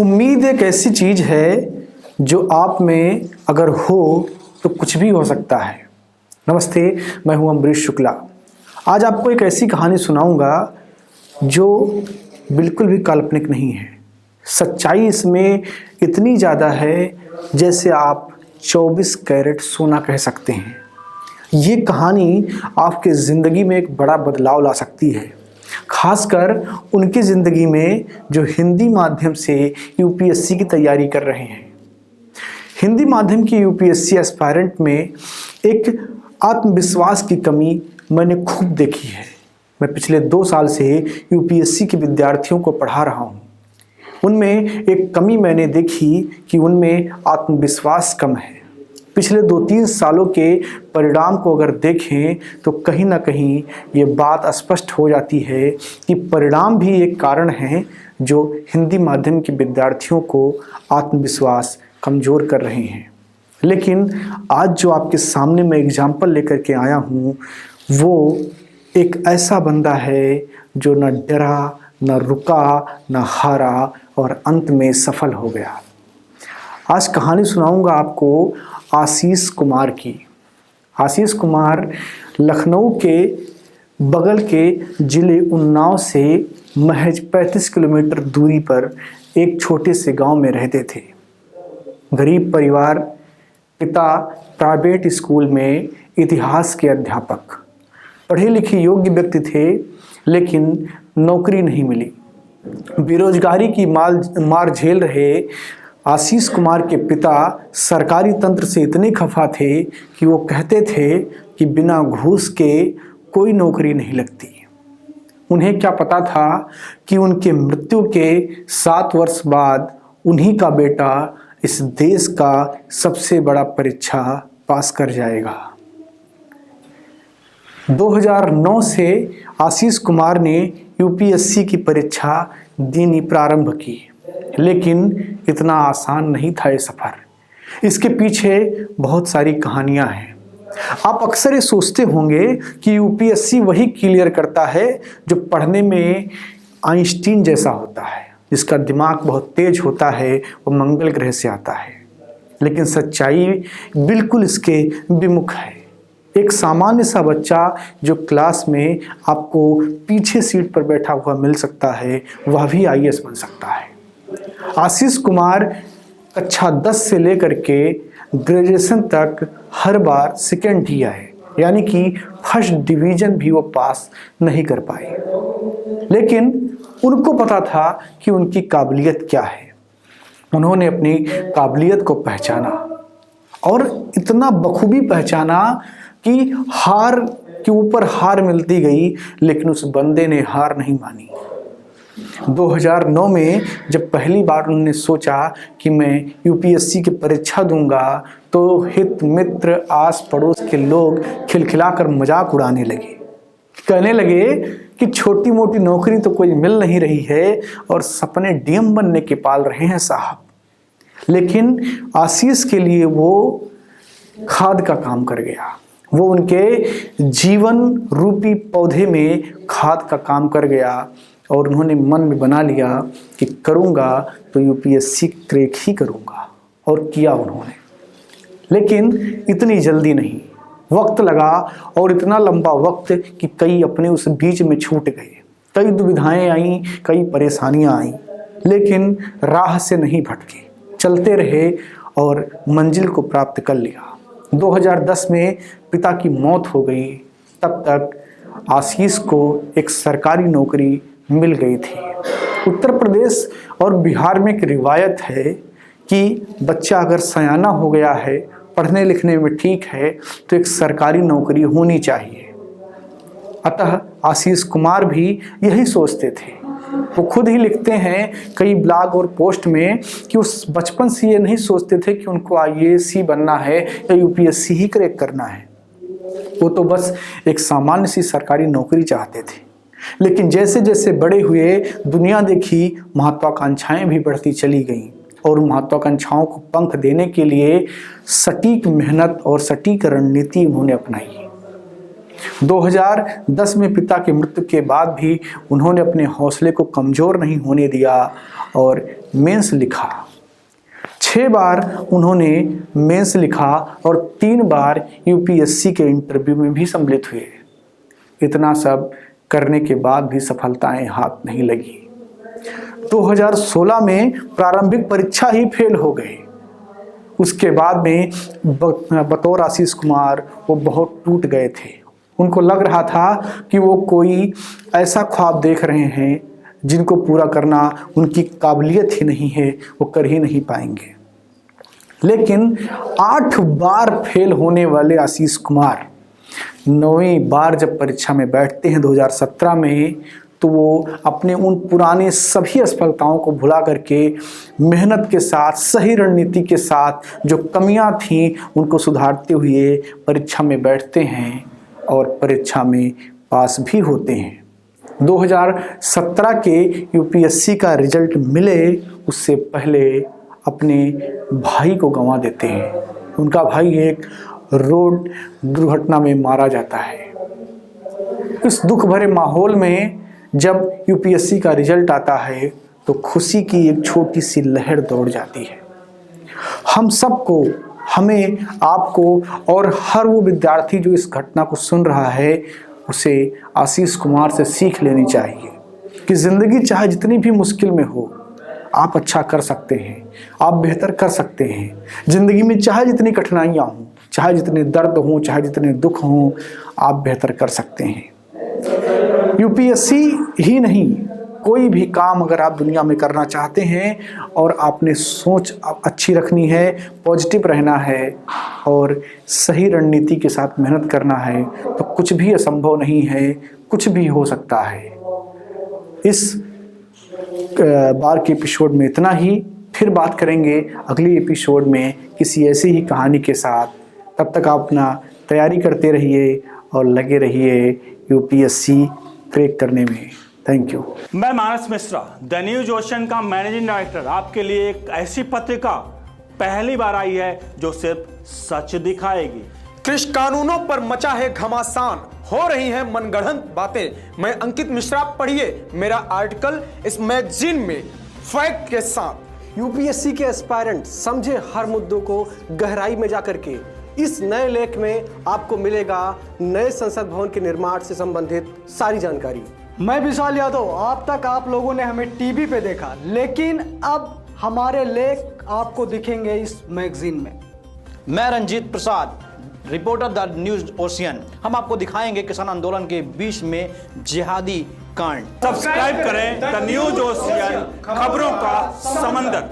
उम्मीद एक ऐसी चीज़ है जो आप में अगर हो तो कुछ भी हो सकता है। नमस्ते, मैं हूं अम्बरीश शुक्ला। आज आपको एक ऐसी कहानी सुनाऊंगा जो बिल्कुल भी काल्पनिक नहीं है। सच्चाई इसमें इतनी ज़्यादा है जैसे आप 24 कैरेट सोना कह सकते हैं। ये कहानी आपके ज़िंदगी में एक बड़ा बदलाव ला सकती है, खासकर उनकी ज़िंदगी में जो हिंदी माध्यम से यूपीएससी की तैयारी कर रहे हैं। हिंदी माध्यम की यूपीएससी एस्पायरेंट में एक आत्मविश्वास की कमी मैंने खूब देखी है। मैं पिछले 2 साल से यूपीएससी के विद्यार्थियों को पढ़ा रहा हूँ। उनमें एक कमी मैंने देखी कि उनमें आत्मविश्वास कम है। पिछले 2-3 सालों के परिणाम को अगर देखें तो कहीं ना कहीं ये बात स्पष्ट हो जाती है कि परिणाम भी एक कारण है जो हिंदी माध्यम के विद्यार्थियों को आत्मविश्वास कमज़ोर कर रहे हैं। लेकिन आज जो आपके सामने मैं एग्जाम्पल लेकर के आया हूँ वो एक ऐसा बंदा है जो न डरा, न रुका, न हारा और अंत में सफल हो गया। आज कहानी सुनाऊंगा आपको आशीष कुमार की। आशीष कुमार लखनऊ के बगल के ज़िले उन्नाव से महज 35 किलोमीटर दूरी पर एक छोटे से गांव में रहते थे। गरीब परिवार, पिता प्राइवेट स्कूल में इतिहास के अध्यापक, पढ़े लिखे योग्य व्यक्ति थे, लेकिन नौकरी नहीं मिली। बेरोजगारी की मार झेल रहे आशीष कुमार के पिता सरकारी तंत्र से इतने खफा थे कि वो कहते थे कि बिना घूस के कोई नौकरी नहीं लगती। उन्हें क्या पता था कि उनके मृत्यु के 7 वर्ष बाद उन्हीं का बेटा इस देश का सबसे बड़ा परीक्षा पास कर जाएगा। 2009 से आशीष कुमार ने यूपीएससी की परीक्षा देनी प्रारंभ की, लेकिन इतना आसान नहीं था ये सफ़र। इसके पीछे बहुत सारी कहानियां हैं। आप अक्सर ये सोचते होंगे कि यूपीएससी वही क्लियर करता है जो पढ़ने में आइंस्टीन जैसा होता है, जिसका दिमाग बहुत तेज होता है, वो मंगल ग्रह से आता है। लेकिन सच्चाई बिल्कुल इसके विमुख है। एक सामान्य सा बच्चा जो क्लास में आपको पीछे सीट पर बैठा हुआ मिल सकता है, वह भी आईएएस बन सकता है। आशीष कुमार कक्षा 10 से लेकर के ग्रेजुएशन तक हर बार सेकेंड ही आए, यानी कि फर्स्ट डिवीजन भी वो पास नहीं कर पाए। लेकिन उनको पता था कि उनकी काबिलियत क्या है। उन्होंने अपनी काबिलियत को पहचाना और इतना बखूबी पहचाना कि हार के ऊपर हार मिलती गई, लेकिन उस बंदे ने हार नहीं मानी। 2009 में जब पहली बार उन्होंने सोचा कि मैं यूपीएससी की परीक्षा दूंगा, तो हित मित्र, आस पड़ोस के लोग खिलखिलाकर मजाक उड़ाने लगे। कहने लगे कि छोटी मोटी नौकरी तो कोई मिल नहीं रही है और सपने डीएम बनने के पाल रहे हैं साहब। लेकिन आशीष के लिए वो खाद का काम कर गया। वो उनके जीवन रूपी पौधे में खाद का काम कर गया और उन्होंने मन में बना लिया कि करूँगा तो यूपीएससी क्रैक ही करूँगा, और किया उन्होंने। लेकिन इतनी जल्दी नहीं, वक्त लगा, और इतना लंबा वक्त कि कई अपने उस बीच में छूट गए। कई दुविधाएं आईं, कई परेशानियां आईं, लेकिन राह से नहीं भटके, चलते रहे और मंजिल को प्राप्त कर लिया। 2010 में पिता की मौत हो गई। तब तक आशीष को एक सरकारी नौकरी मिल गई थी। उत्तर प्रदेश और बिहार में एक रिवायत है कि बच्चा अगर सयाना हो गया है, पढ़ने लिखने में ठीक है, तो एक सरकारी नौकरी होनी चाहिए। अतः आशीष कुमार भी यही सोचते थे। वो खुद ही लिखते हैं कई ब्लॉग और पोस्ट में कि उस बचपन से ये नहीं सोचते थे कि उनको आईएएस ही बनना है या यूपीएससी ही क्रैक करना है। वो तो बस एक सामान्य सी सरकारी नौकरी चाहते थे। लेकिन जैसे जैसे बड़े हुए, दुनिया देखी, महत्वाकांक्षाएं भी बढ़ती चली गईं, और महत्वाकांक्षाओं को पंख देने के लिए सटीक मेहनत और सटीक रणनीति उन्होंने अपनाई। 2010 में पिता की मृत्यु के बाद भी उन्होंने अपने हौसले को कमज़ोर नहीं होने दिया और मेंस लिखा। 6 बार उन्होंने मेंस लिखा और 3 बार यूपीएससी के इंटरव्यू में भी सम्मिलित हुए। इतना सब करने के बाद भी सफलताएं हाथ नहीं लगी। 2016 में प्रारंभिक परीक्षा ही फेल हो गए। उसके बाद में बतौर आशीष कुमार वो बहुत टूट गए थे। उनको लग रहा था कि वो कोई ऐसा ख्वाब देख रहे हैं जिनको पूरा करना उनकी काबिलियत ही नहीं है, वो कर ही नहीं पाएंगे। लेकिन 8 बार फेल होने वाले आशीष कुमार 9वीं बार जब परीक्षा में बैठते हैं 2017 में, तो वो अपने उन पुराने सभी असफलताओं को भुला करके मेहनत के साथ, सही रणनीति के साथ जो कमियां थीं उनको सुधारते हुए परीक्षा में बैठते हैं और परीक्षा में पास भी होते हैं। 2017 के यूपीएससी का रिजल्ट मिले उससे पहले अपने भाई को गंवा देते हैं। उनका भाई एक रोड दुर्घटना में मारा जाता है। इस दुख भरे माहौल में जब यूपीएससी का रिजल्ट आता है तो खुशी की एक छोटी सी लहर दौड़ जाती है। हम सबको, हमें, आपको और हर वो विद्यार्थी जो इस घटना को सुन रहा है, उसे आशीष कुमार से सीख लेनी चाहिए कि ज़िंदगी चाहे जितनी भी मुश्किल में हो, आप अच्छा कर सकते हैं, आप बेहतर कर सकते हैं। ज़िंदगी में चाहे जितनी कठिनाइयाँ हों, चाहे जितने दर्द हों, चाहे जितने दुख हों, आप बेहतर कर सकते हैं। यूपीएससी ही नहीं, कोई भी काम अगर आप दुनिया में करना चाहते हैं और आपने सोच अच्छी रखनी है, पॉजिटिव रहना है और सही रणनीति के साथ मेहनत करना है, तो कुछ भी असंभव नहीं है, कुछ भी हो सकता है। इस बार के एपिसोड में इतना ही। फिर बात करेंगे अगले एपिसोड में किसी ऐसी ही कहानी के साथ। तब तक आप अपना तैयारी करते रहिए और लगे रहिए यूपीएससी क्रैक करने में। Thank you. मैं मानस मिश्रा, द न्यूज ओशियन का मैनेजिंग डायरेक्टर, आपके लिए एक ऐसी पत्रिका पहली बार आई है जो सिर्फ सच दिखाएगी। कृषि कानूनों पर मचा है घमासान, हो रही हैं मनगढ़ंत बातें। मैं अंकित मिश्रा, पढ़िए मेरा आर्टिकल इस मैगजीन में फैक्ट के साथ। यूपीएससी के एस्पायरेंट समझे हर मुद्दों को गहराई में जाकर के। इस नए लेख में आपको मिलेगा नए संसद भवन के निर्माण से संबंधित सारी जानकारी। मैं विशाल यादव, अब तक आप लोगों ने हमें टीवी पे देखा, लेकिन अब हमारे लेख आपको दिखेंगे इस मैगजीन में। मैं Ranjit Prasad, reporter the news ocean. हम आपको दिखाएंगे किसान आंदोलन के बीच में जिहादी कांड। सब्सक्राइब करें द न्यूज ओशियन, खबरों का समंदर।